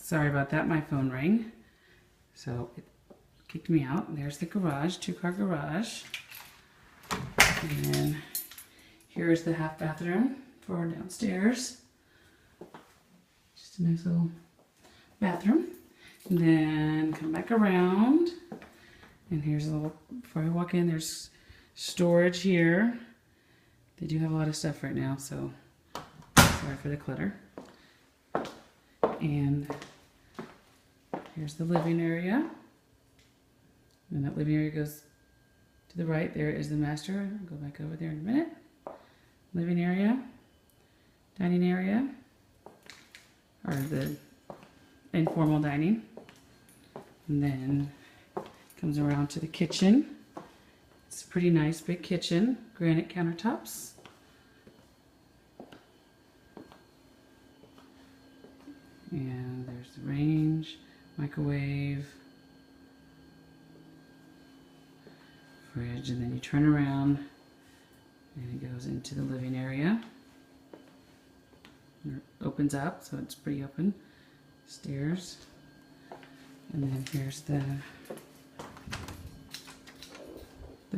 Sorry about that, my phone rang. So it kicked me out. And there's the garage, 2-car garage. And here's the half bathroom for downstairs. Just a nice little bathroom. And then come back around. And here's a little, before I walk in, there's storage here. They do have a lot of stuff right now, so sorry for the clutter. And here's the living area. And that living area goes to the right. There is the master. I'll go back over there in a minute. Living area, dining area, or the informal dining. And then comes around to the kitchen. It's a pretty nice big kitchen, granite countertops. And there's the range, microwave, fridge, and then you turn around and it goes into the living area. It opens up, so it's pretty open. Stairs. And then here's the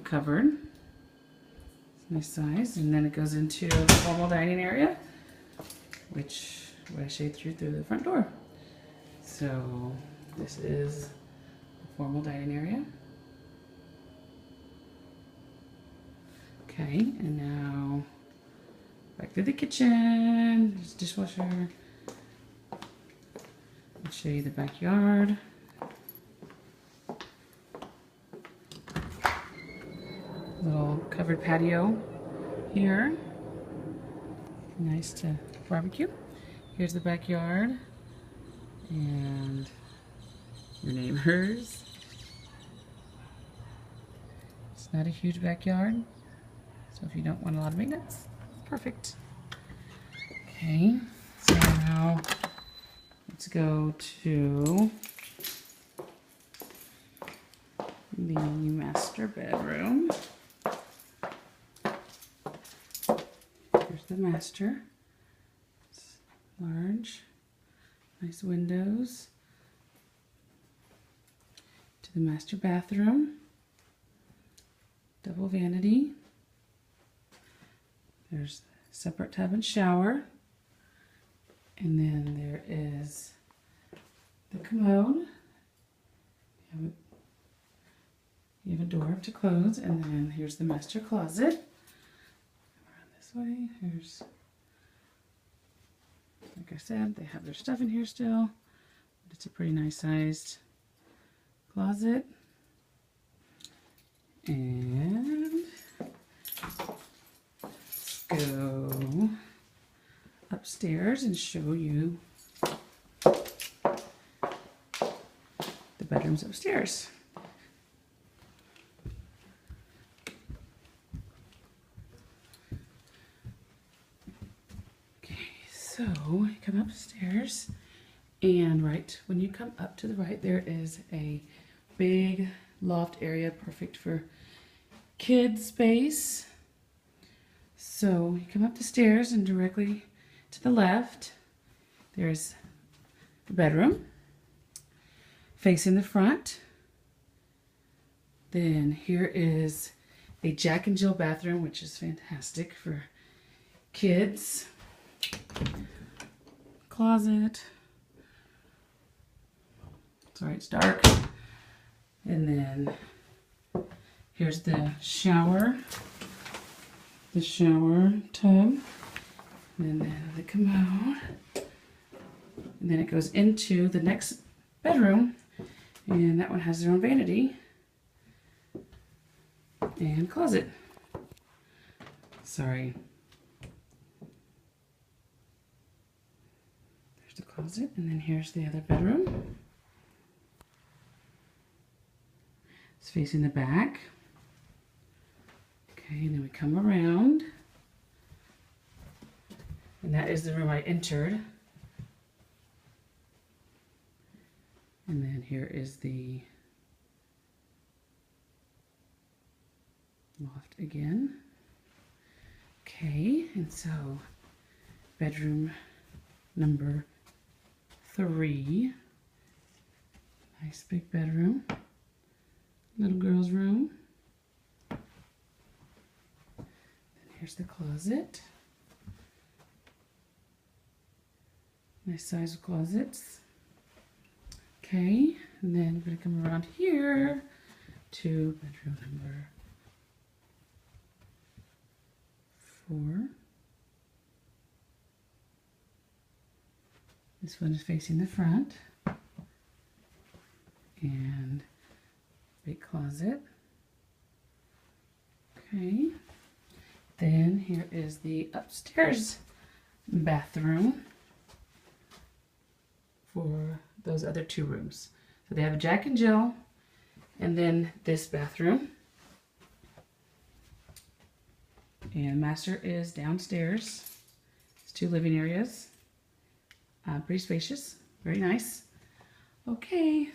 cupboard. It's a nice size. And then it goes into the formal dining area, which I showed you through the front door. So this is the formal dining area. Okay, and now back to the kitchen. There's a dishwasher. I'll show you the backyard. Little covered patio here. Nice to barbecue. Here's the backyard and your neighbors. It's not a huge backyard, so if you don't want a lot of maintenance, perfect. Okay, so now let's go to the master bedroom. Here's the master. It's large, nice windows. To the master bathroom. Double vanity. There's a separate tub and shower. And then there is the commode. You have a door to close, and then here's the master closet. Around this way, here's, like I said, they have their stuff in here still. It's a pretty nice sized closet. And let's go upstairs and show you the bedrooms upstairs. Okay, so you come upstairs, and right when you come up to the right, there is a big loft area, perfect for kids space. So you come up the stairs, and directly to the left there's the bedroom facing the front. Then here is a Jack and Jill bathroom, which is fantastic for kids. Closet. Sorry, it's dark. And then here's the shower tub, and then the commode, and then it goes into the next bedroom, and that one has their own vanity and closet. Sorry. There's the closet, and then here's the other bedroom. It's facing the back. Okay, and then we come around, and that is the room I entered. And then here is the loft again. Okay, and so bedroom number 3. Nice big bedroom. Little girl's room. Then here's the closet. Nice size of closets. Okay, and then we're going to come around here to bedroom number 4. This one is facing the front. And big closet. Okay. Then here is the upstairs bathroom for those other 2 rooms. So they have a Jack and Jill, and then this bathroom. And master is downstairs. It's 2 living areas. Pretty spacious, very nice. Okay,